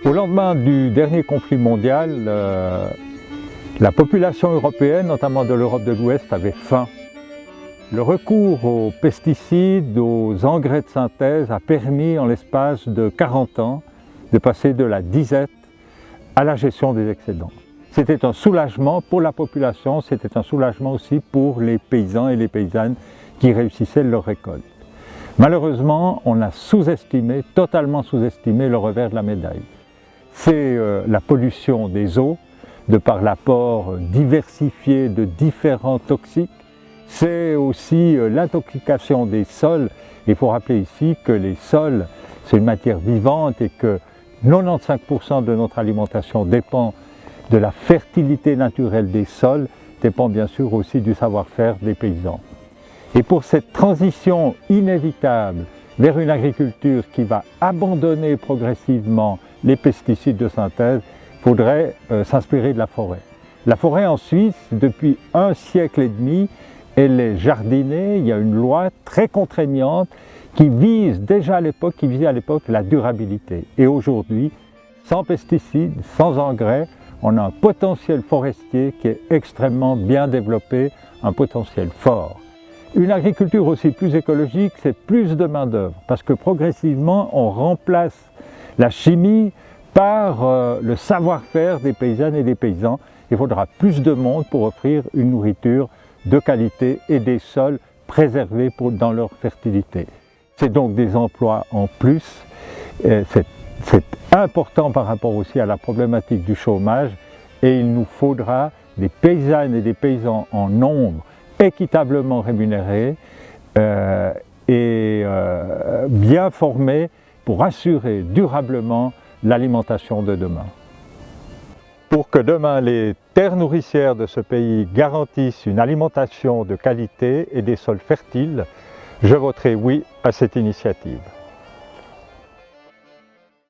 Au lendemain du dernier conflit mondial, la population européenne, notamment de l'Europe de l'Ouest, avait faim. Le recours aux pesticides, aux engrais de synthèse a permis en l'espace de 40 ans de passer de la disette à la gestion des excédents. C'était un soulagement pour la population, c'était un soulagement aussi pour les paysans et les paysannes qui réussissaient leur récolte. Malheureusement, on a sous-estimé, totalement sous-estimé le revers de la médaille. C'est la pollution des eaux, de par l'apport diversifié de différents toxiques. C'est aussi l'intoxication des sols. Il faut rappeler ici que les sols, c'est une matière vivante et que 95% de notre alimentation dépend de la fertilité naturelle des sols, dépend bien sûr aussi du savoir-faire des paysans. Et pour cette transition inévitable vers une agriculture qui va abandonner progressivement les pesticides de synthèse, il faudrait s'inspirer de la forêt. La forêt en Suisse, depuis 1 siècle et demi, elle est jardinée. Il y a une loi très contraignante qui vise déjà à l'époque, la durabilité. Et aujourd'hui, sans pesticides, sans engrais, on a un potentiel forestier qui est extrêmement bien développé, un potentiel fort. Une agriculture aussi plus écologique, c'est plus de main-d'œuvre, parce que progressivement, on remplace la chimie par le savoir-faire des paysannes et des paysans. Il faudra plus de monde pour offrir une nourriture de qualité et des sols préservés dans leur fertilité. C'est donc des emplois en plus. C'est important par rapport aussi à la problématique du chômage et il nous faudra des paysannes et des paysans en nombre équitablement rémunérés et bien formés pour assurer durablement l'alimentation de demain. Pour que demain les terres nourricières de ce pays garantissent une alimentation de qualité et des sols fertiles, je voterai oui à cette initiative.